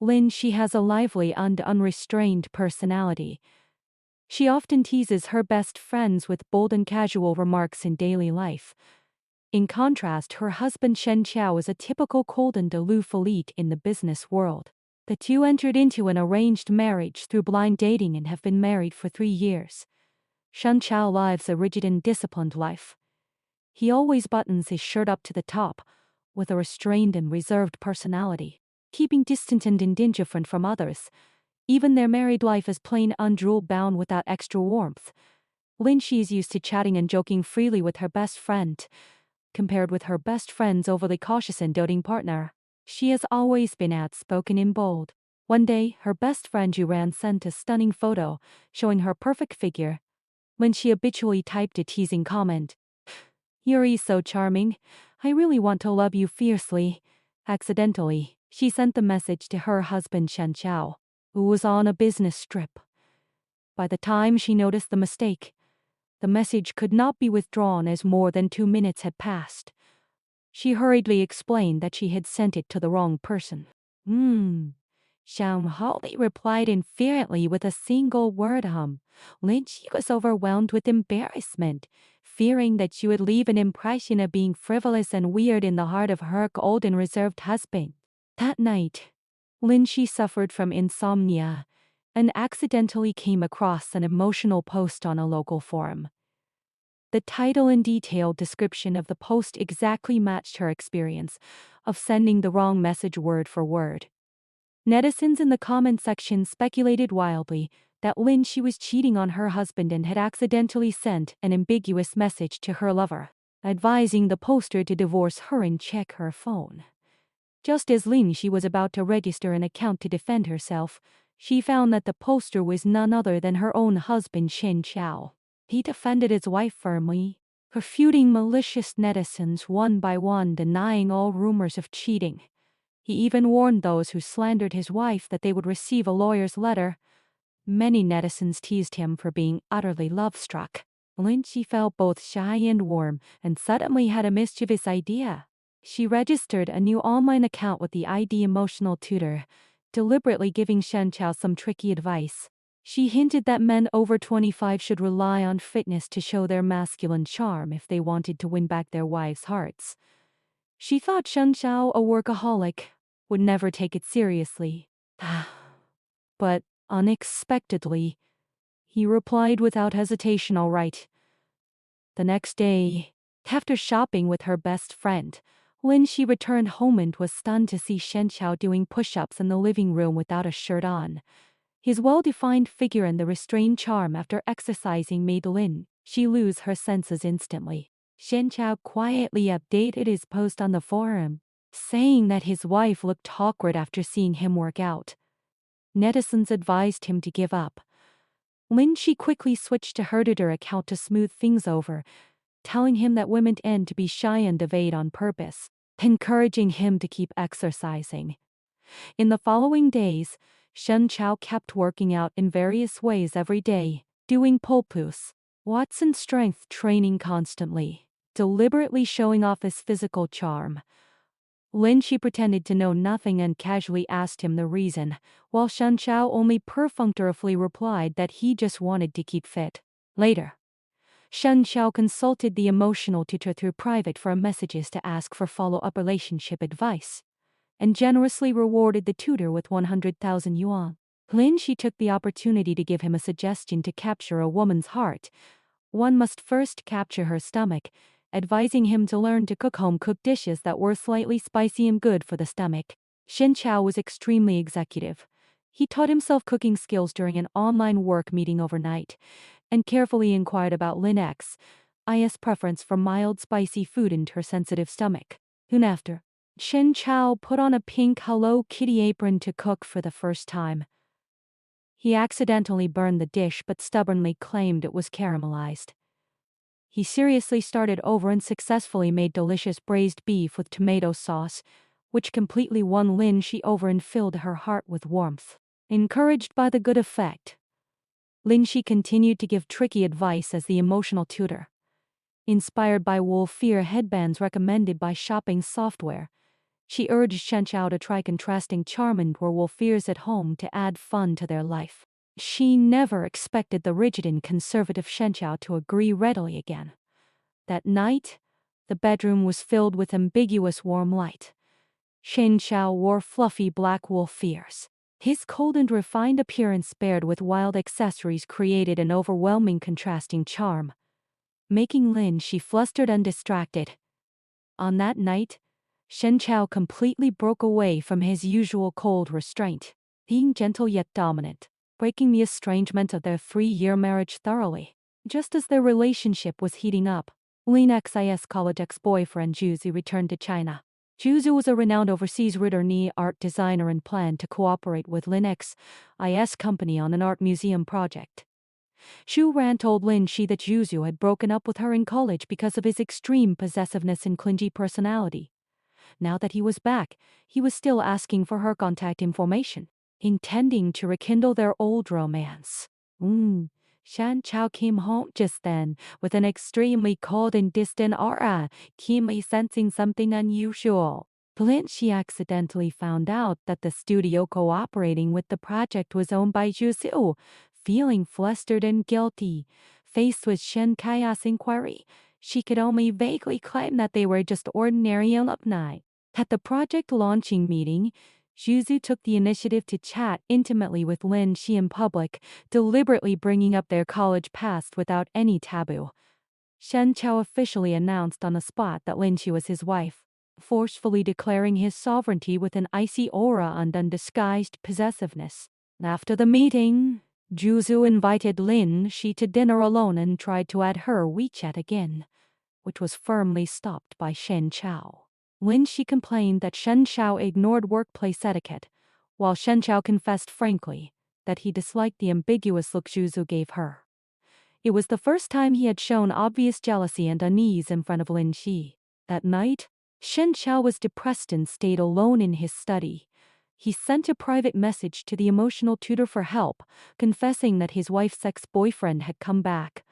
Lin Shi has a lively and unrestrained personality. She often teases her best friends with bold and casual remarks in daily life. In contrast, her husband Shen Qiao is a typical cold and aloof elite in the business world. The two entered into an arranged marriage through blind dating and have been married for 3 years. Shen Qiao lives a rigid and disciplined life. He always buttons his shirt up to the top, with a restrained and reserved personality, keeping distant and indifferent from others. Even their married life is plain and rule-bound without extra warmth. Lin Shi is used to chatting and joking freely with her best friend, compared with her best friend's overly cautious and doting partner. She has always been outspoken and bold. One day, her best friend Yuran sent a stunning photo showing her perfect figure. Lin Shi habitually typed a teasing comment. "You're so charming. I really want to love you fiercely." Accidentally, she sent the message to her husband Shen Qiao, who was on a business trip. By the time she noticed the mistake, the message could not be withdrawn as more than 2 minutes had passed. She hurriedly explained that she had sent it to the wrong person. Xiang Holly replied infuriately with a single word Lin Shi was overwhelmed with embarrassment, fearing that she would leave an impression of being frivolous and weird in the heart of her cold and reserved husband. That night, Lin Shi suffered from insomnia and accidentally came across an emotional post on a local forum. The title and detailed description of the post exactly matched her experience of sending the wrong message word for word. Netizens in the comment section speculated wildly that Lin Shi was cheating on her husband and had accidentally sent an ambiguous message to her lover, advising the poster to divorce her and check her phone. Just as Lin Shi was about to register an account to defend herself, she found that the poster was none other than her own husband Shen Qiao. He defended his wife firmly, refuting malicious netizens one by one, denying all rumors of cheating. He even warned those who slandered his wife that they would receive a lawyer's letter. Many netizens teased him for being utterly love-struck. Lin Shi felt both shy and warm and suddenly had a mischievous idea. She registered a new online account with the ID Emotional Tutor, deliberately giving Shen Qiao some tricky advice. She hinted that men over 25 should rely on fitness to show their masculine charm if they wanted to win back their wives' hearts. She thought Shen Qiao, a workaholic, would never take it seriously. But, unexpectedly, he replied without hesitation, "All right." The next day, after shopping with her best friend, Lin Shi returned home and was stunned to see Shen Qiao doing push-ups in the living room without a shirt on. His well-defined figure and the restrained charm after exercising made Lin Shi lose her senses instantly. Shen Qiao quietly updated his post on the forum, saying that his wife looked awkward after seeing him work out. Netizens advised him to give up. Lin Shi quickly switched to her Twitter account to smooth things over, telling him that women tend to be shy and evade on purpose, encouraging him to keep exercising. In the following days, Shen Qiao kept working out in various ways every day, doing pull-ups, squats and strength training constantly, deliberately showing off his physical charm. Lin Shi pretended to know nothing and casually asked him the reason, while Shen Qiao only perfunctorily replied that he just wanted to keep fit. Later, Shen Qiao consulted the emotional tutor through private for messages to ask for follow-up relationship advice, and generously rewarded the tutor with 100,000 yuan. Lin Shi took the opportunity to give him a suggestion to capture a woman's heart. One must first capture her stomach, advising him to learn to cook home-cooked dishes that were slightly spicy and good for the stomach. Shen Qiao was extremely executive. He taught himself cooking skills during an online work meeting overnight, and carefully inquired about Lin Xi's preference for mild spicy food and her sensitive stomach. Soon after, Shen Qiao put on a pink Hello Kitty apron to cook for the first time. He accidentally burned the dish but stubbornly claimed it was caramelized. He seriously started over and successfully made delicious braised beef with tomato sauce, which completely won Lin Shi over and filled her heart with warmth. Encouraged by the good effect, Lin Shi continued to give tricky advice as the emotional tutor. Inspired by wolf ear headbands recommended by shopping software, She urged Shen Chao to try contrasting charm and werewolf fears at home to add fun to their life. She never expected the rigid and conservative Shen Chao to agree readily again. That night, the bedroom was filled with ambiguous warm light. Shen Chao wore fluffy black wool fears. His cold and refined appearance paired with wild accessories created an overwhelming contrasting charm, making Lin Shi flustered and distracted. On that night, Shen Chao completely broke away from his usual cold restraint, being gentle yet dominant, breaking the estrangement of their 3-year marriage thoroughly. Just as their relationship was heating up, Lin Xi's college ex-boyfriend Juzi returned to China. Juzi was a renowned overseas Horny art designer and planned to cooperate with Lin Xi's company on an art museum project. Xu Ran told Lin Shi that Juzi had broken up with her in college because of his extreme possessiveness and clingy personality. Now that he was back, he was still asking for her contact information, intending to rekindle their old romance. Shan Chao came home just then, with an extremely cold and distant aura, keenly sensing something unusual. Lin Shi accidentally found out that the studio cooperating with the project was owned by Zhu Xiu. Feeling flustered and guilty, faced with Shen Kai's inquiry, she could only vaguely claim that they were just ordinary alumni. At the project launching meeting, Zhu took the initiative to chat intimately with Lin Shi in public, deliberately bringing up their college past without any taboo. Shen Chao officially announced on the spot that Lin Shi was his wife, forcefully declaring his sovereignty with an icy aura and undisguised possessiveness. After the meeting, Zhu invited Lin Shi to dinner alone and tried to add her WeChat again, which was firmly stopped by Shen Chao. Lin Shi complained that Shen Chao ignored workplace etiquette, while Shen Chao confessed frankly that he disliked the ambiguous look Zhu gave her. It was the first time he had shown obvious jealousy and unease in front of Lin Shi. That night, Shen Chao was depressed and stayed alone in his study. He sent a private message to the emotional tutor for help, confessing that his wife's ex-boyfriend had come back.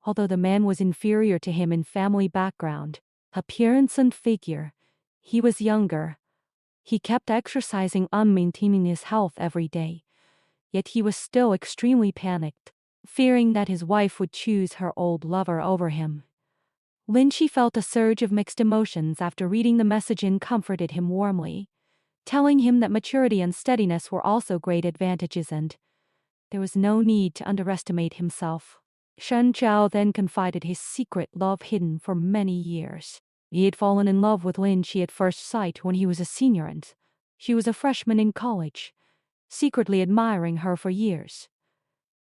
Although the man was inferior to him in family background, appearance and figure, he was younger. He kept exercising and maintaining his health every day. Yet he was still extremely panicked, fearing that his wife would choose her old lover over him. Lin Shi felt a surge of mixed emotions after reading the message and comforted him warmly, telling him that maturity and steadiness were also great advantages and there was no need to underestimate himself. Shen Chao then confided his secret love hidden for many years. He had fallen in love with Lin Shi at first sight when he was a senior and she was a freshman in college, secretly admiring her for years.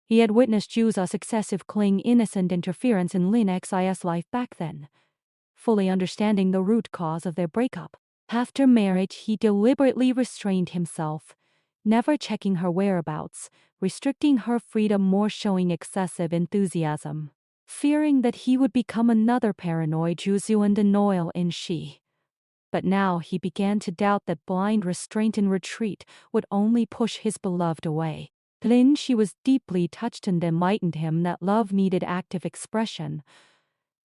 He had witnessed Zhu's excessive cling, innocent interference in Lin Xi's life back then, fully understanding the root cause of their breakup. After marriage, he deliberately restrained himself, never checking her whereabouts, restricting her freedom, more showing excessive enthusiasm, fearing that he would become another paranoid Zhu and annoyal in Shi. But now he began to doubt that blind restraint and retreat would only push his beloved away. Lin Shi was deeply touched and enlightened him that love needed active expression.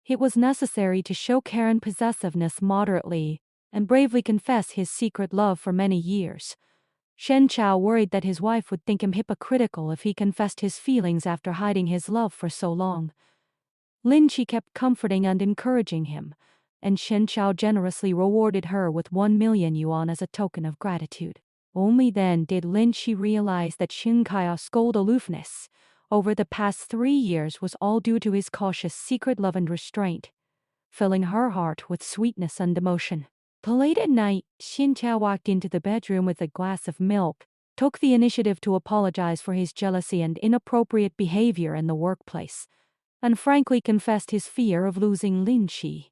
It was necessary to show care and possessiveness moderately, and bravely confess his secret love for many years. Shen Chao worried that his wife would think him hypocritical if he confessed his feelings after hiding his love for so long. Lin Shi kept comforting and encouraging him, and Shen Chao generously rewarded her with 1 million yuan as a token of gratitude. Only then did Lin Shi realize that Shen Kai's cold aloofness over the past 3 years was all due to his cautious secret love and restraint, filling her heart with sweetness and emotion. Late at night, Shen Chao walked into the bedroom with a glass of milk, took the initiative to apologize for his jealousy and inappropriate behavior in the workplace, and frankly confessed his fear of losing Lin Shi.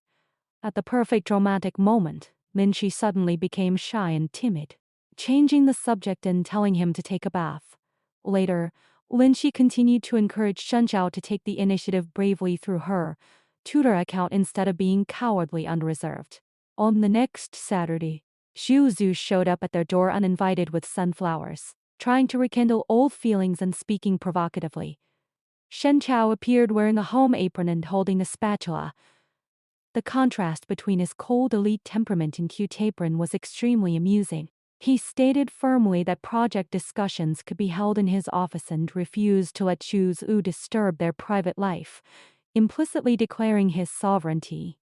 At the perfect romantic moment, Lin Shi suddenly became shy and timid, changing the subject and telling him to take a bath. Later, Lin Shi continued to encourage Shen Chao to take the initiative bravely through her tutor account instead of being cowardly and reserved. On the next Saturday, Zhu showed up at their door uninvited with sunflowers, trying to rekindle old feelings and speaking provocatively. Shen Chao appeared wearing a home apron and holding a spatula. The contrast between his cold elite temperament and cute apron was extremely amusing. He stated firmly that project discussions could be held in his office and refused to let Zhu disturb their private life, implicitly declaring his sovereignty.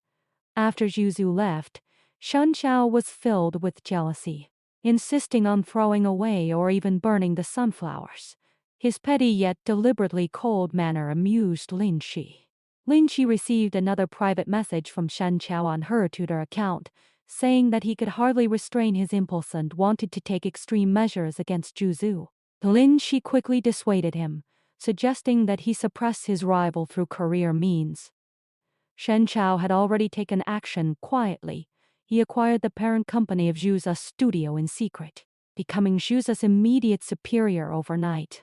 After Zhu left, Shen Chao was filled with jealousy, insisting on throwing away or even burning the sunflowers. His petty yet deliberately cold manner amused Lin Shi. Lin Shi received another private message from Shen Chao on her tutor account, saying that he could hardly restrain his impulse and wanted to take extreme measures against Zhu. Lin Shi quickly dissuaded him, suggesting that he suppress his rival through career means. Shen Chao had already taken action quietly. He acquired the parent company of Zhu's studio in secret, becoming Zhu's immediate superior overnight,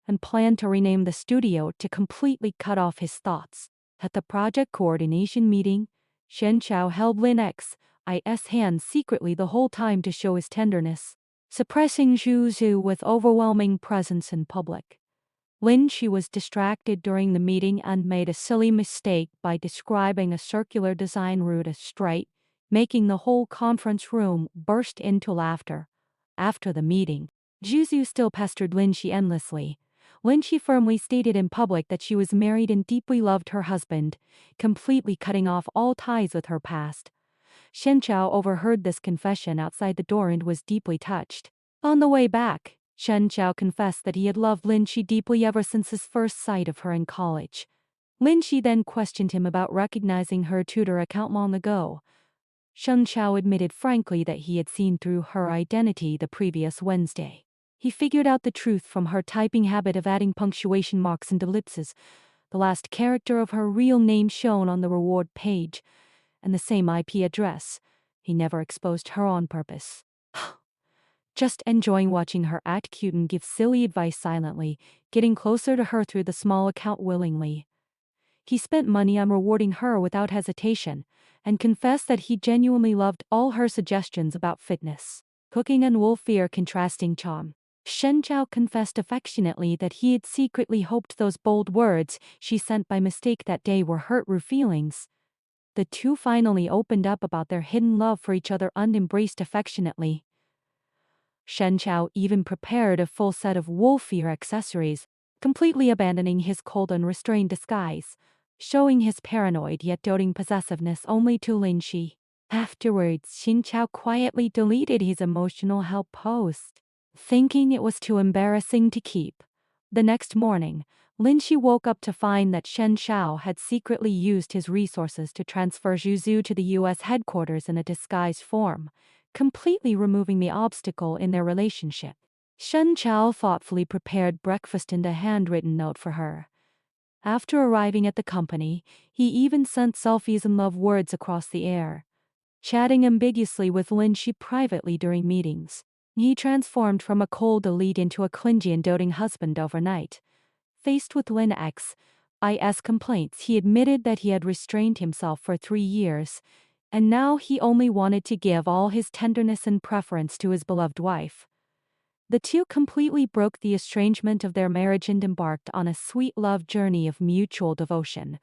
and planned to rename the studio to completely cut off his thoughts. At the project coordination meeting, Shen Chao held Lin Xi's hand secretly the whole time to show his tenderness, suppressing Zhu with overwhelming presence in public. Lin Shi was distracted during the meeting and made a silly mistake by describing a circular design route as straight, making the whole conference room burst into laughter. After the meeting, Zhu still pestered Lin Shi endlessly. Lin Shi firmly stated in public that she was married and deeply loved her husband, completely cutting off all ties with her past. Shen Chao overheard this confession outside the door and was deeply touched. On the way back, Shen Chao confessed that he had loved Lin Shi deeply ever since his first sight of her in college. Lin Shi then questioned him about recognizing her tutor account long ago. Shen Chao admitted frankly that he had seen through her identity the previous Wednesday. He figured out the truth from her typing habit of adding punctuation marks and ellipses, the last character of her real name shown on the reward page, and the same IP address. He never exposed her on purpose. Just enjoying watching her act cute and give silly advice silently, getting closer to her through the small account willingly. He spent money on rewarding her without hesitation, and confessed that he genuinely loved all her suggestions about fitness, cooking and wolfier contrasting charm. Shen Chao confessed affectionately that he had secretly hoped those bold words she sent by mistake that day were hurt her feelings. The two finally opened up about their hidden love for each other and embraced affectionately. Shen Chao even prepared a full set of wolfier accessories, completely abandoning his cold and restrained disguise, showing his paranoid yet doting possessiveness only to Lin Shi. Afterwards, Shen Chao quietly deleted his emotional help post, thinking it was too embarrassing to keep. The next morning, Lin Shi woke up to find that Shen Chao had secretly used his resources to transfer Zhu to the U.S. headquarters in a disguised form, completely removing the obstacle in their relationship. Shen Chao thoughtfully prepared breakfast and a handwritten note for her. After arriving at the company, he even sent selfies and love words across the air, chatting ambiguously with Lin Shi privately during meetings. He transformed from a cold elite into a clingy and doting husband overnight. Faced with Lin Xi's complaints, he admitted that he had restrained himself for 3 years, and now he only wanted to give all his tenderness and preference to his beloved wife. The two completely broke the estrangement of their marriage and embarked on a sweet love journey of mutual devotion.